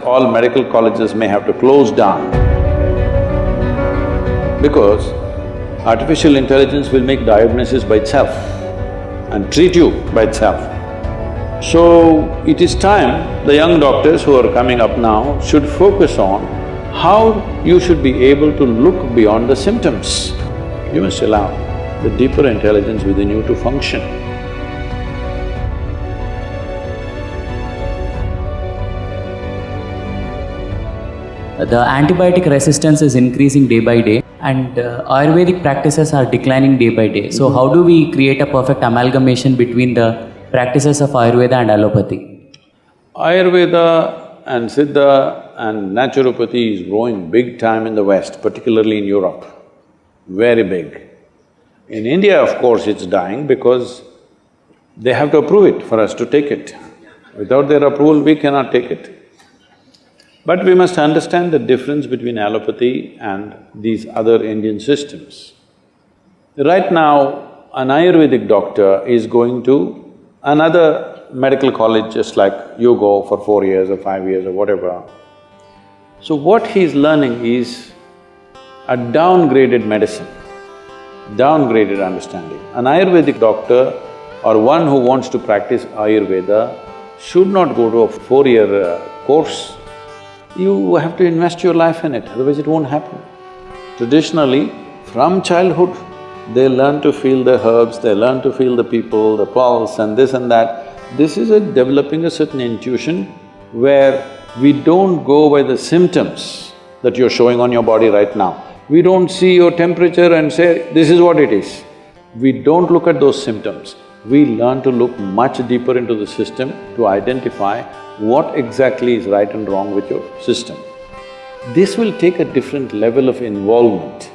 all medical colleges may have to close down because artificial intelligence will make diagnosis by itself and treat you by itself. So, it is time the young doctors who are coming up now should focus on how you should be able to look beyond the symptoms. You must allow the deeper intelligence within you to function. The antibiotic resistance is increasing day by day and Ayurvedic practices are declining day by day. So how do we create a perfect amalgamation between the practices of Ayurveda and Allopathy? Ayurveda and Siddha and naturopathy is growing big time in the West, particularly in Europe, very big. In India, of course, it's dying because they have to approve it for us to take it. Without their approval, we cannot take it. But we must understand the difference between allopathy and these other Indian systems. Right now, an Ayurvedic doctor is going to another medical college just like you go for 4 years or 5 years or whatever. So what he's learning is a downgraded medicine, downgraded understanding. An Ayurvedic doctor or one who wants to practice Ayurveda should not go to a 4-year course. You have to invest your life in it, otherwise it won't happen. Traditionally, from childhood, they learn to feel the herbs, they learn to feel the people, the pulse and this and that. This is developing a certain intuition where we don't go by the symptoms that you're showing on your body right now. We don't see your temperature and say, this is what it is. We don't look at those symptoms. We learn to look much deeper into the system to identify what exactly is right and wrong with your system. This will take a different level of involvement.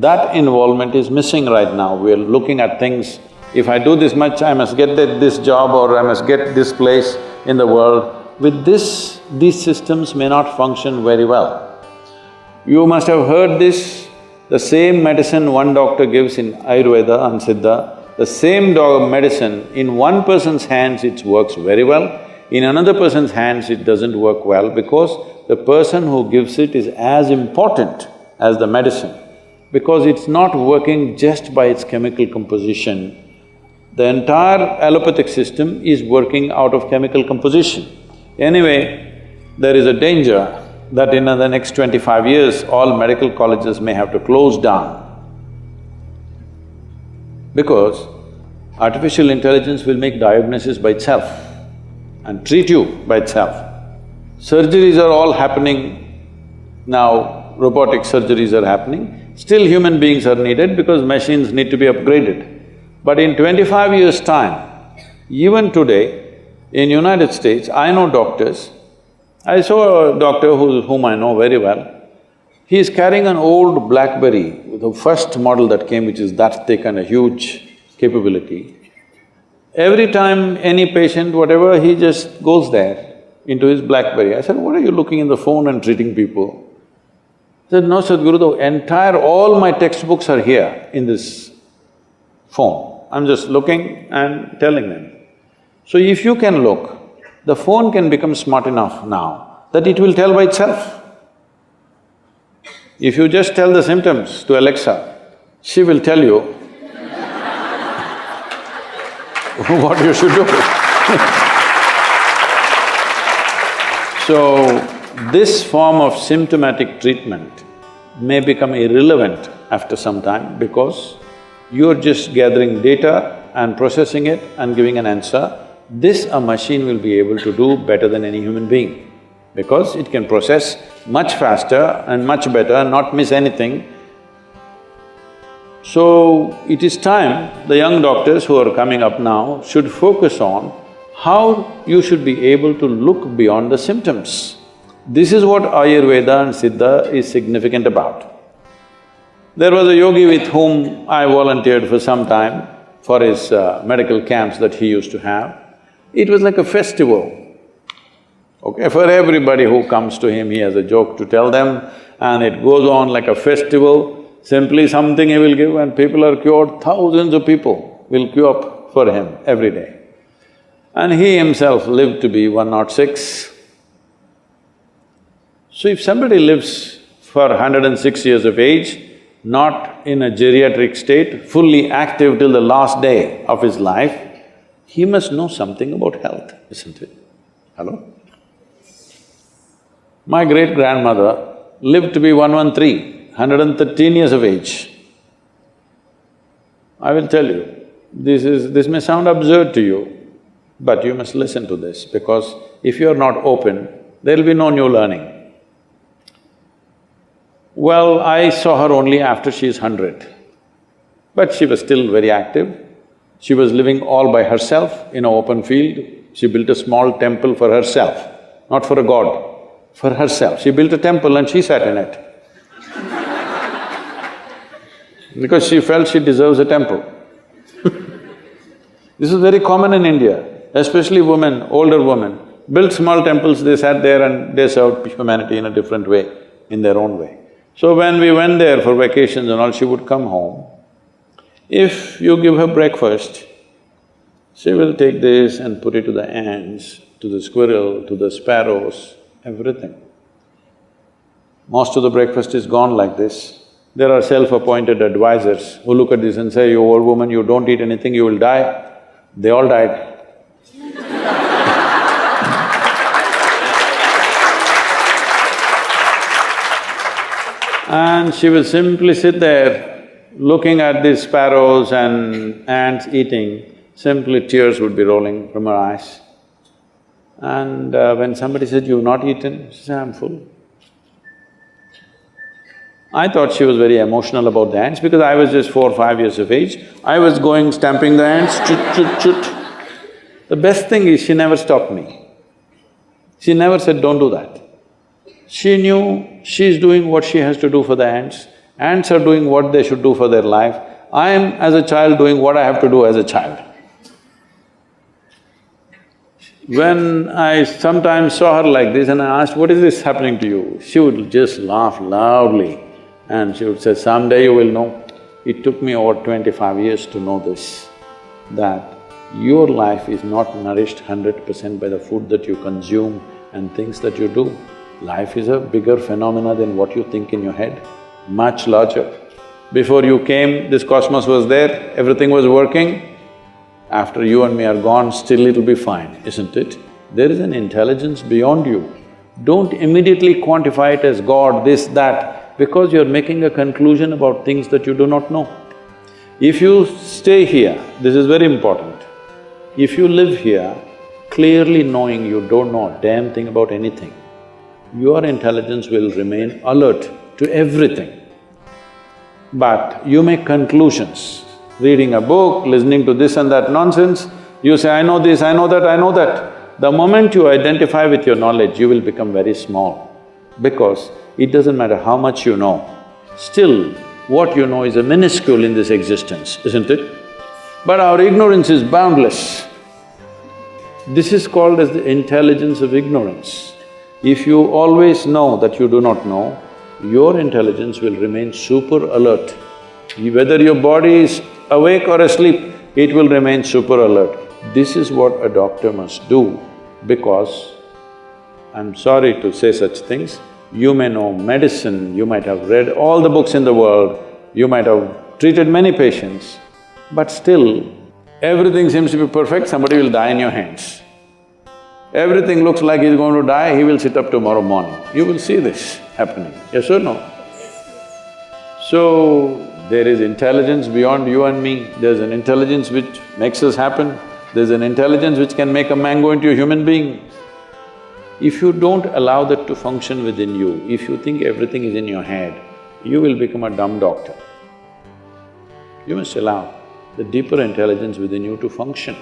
That involvement is missing right now. We're looking at things, if I do this much, I must get this job or I must get this place in the world. With this, these systems may not function very well. You must have heard this, the same medicine one doctor gives in Ayurveda and Siddha, the same medicine, in one person's hands it works very well, in another person's hands it doesn't work well because the person who gives it is as important as the medicine, because it's not working just by its chemical composition. The entire allopathic system is working out of chemical composition. Anyway, there is a danger that in the next 25 years, all medical colleges may have to close down because artificial intelligence will make diagnosis by itself and treat you by itself. Surgeries are all happening now, robotic surgeries are happening. Still human beings are needed because machines need to be upgraded. But in 25 years' time, even today, in United States, I know doctors. I saw a doctor whom I know very well. He is carrying an old BlackBerry, the first model that came, which is that thick and a huge capability. Every time any patient, whatever, he just goes there into his BlackBerry. I said, what are you looking in the phone and treating people? He said, no, Sadhguru, all my textbooks are here in this phone. I'm just looking and telling them. So if you can look, the phone can become smart enough now that it will tell by itself. If you just tell the symptoms to Alexa, she will tell you what you should do. So, this form of symptomatic treatment may become irrelevant after some time because you're just gathering data and processing it and giving an answer. This a machine will be able to do better than any human being because it can process much faster and much better and not miss anything. So, it is time the young doctors who are coming up now should focus on how you should be able to look beyond the symptoms. This is what Ayurveda and Siddha is significant about. There was a yogi with whom I volunteered for some time for his medical camps that he used to have. It was like a festival. Okay, for everybody who comes to him, he has a joke to tell them and it goes on like a festival. Simply something he will give and people are cured, thousands of people will queue up for him every day. And he himself lived to be 106. So if somebody lives for 106 years of age, not in a geriatric state, fully active till the last day of his life, he must know something about health, isn't it? Hello? My great-grandmother lived to be 113, 113 years of age. I will tell you, this may sound absurd to you, but you must listen to this, because if you are not open, there'll be no new learning. Well, I saw her only after she's 100, but she was still very active. She was living all by herself in an open field. She built a small temple for herself, not for a god, for herself. She built a temple and she sat in it because she felt she deserves a temple. This is very common in India, especially women, older women, built small temples, they sat there and they served humanity in a different way, in their own way. So when we went there for vacations and all, she would come home. If you give her breakfast, she will take this and put it to the ants, to the squirrel, to the sparrows, everything. Most of the breakfast is gone like this. There are self-appointed advisors who look at this and say, "You old woman, you don't eat anything, you will die." They all died. And she will simply sit there, looking at these sparrows and ants eating, simply tears would be rolling from her eyes. And when somebody said, "You've not eaten?" She said, "I'm full." I thought she was very emotional about the ants because I was just 4 or 5 years of age. I was going stamping the ants, chut, chut, chut. The best thing is she never stopped me. She never said, "Don't do that." She knew she's doing what she has to do for the ants. Ants are doing what they should do for their life. I am, as a child, doing what I have to do as a child. When I sometimes saw her like this and I asked, "What is this happening to you?" she would just laugh loudly and she would say, "Someday you will know." It took me over 25 years to know this, that your life is not nourished 100% by the food that you consume and things that you do. Life is a bigger phenomena than what you think in your head, much larger. Before you came, this cosmos was there, everything was working. After you and me are gone, still it'll be fine, isn't it? There is an intelligence beyond you. Don't immediately quantify it as God, this, that, because you're making a conclusion about things that you do not know. If you stay here, this is very important, if you live here clearly knowing you don't know a damn thing about anything, your intelligence will remain alert to everything. But you make conclusions, reading a book, listening to this and that nonsense, you say, "I know this, I know that, I know that." The moment you identify with your knowledge, you will become very small, because it doesn't matter how much you know, still what you know is a minuscule in this existence, isn't it? But our ignorance is boundless. This is called as the intelligence of ignorance. If you always know that you do not know, your intelligence will remain super alert. Whether your body is awake or asleep, it will remain super alert. This is what a doctor must do, because I'm sorry to say such things, you may know medicine, you might have read all the books in the world, you might have treated many patients, but still, everything seems to be perfect, somebody will die in your hands. Everything looks like he's going to die, he will sit up tomorrow morning. You will see this happening, yes or no? So, there is intelligence beyond you and me, there's an intelligence which makes us happen, there's an intelligence which can make a mango into a human being. If you don't allow that to function within you, if you think everything is in your head, you will become a dumb doctor. You must allow the deeper intelligence within you to function.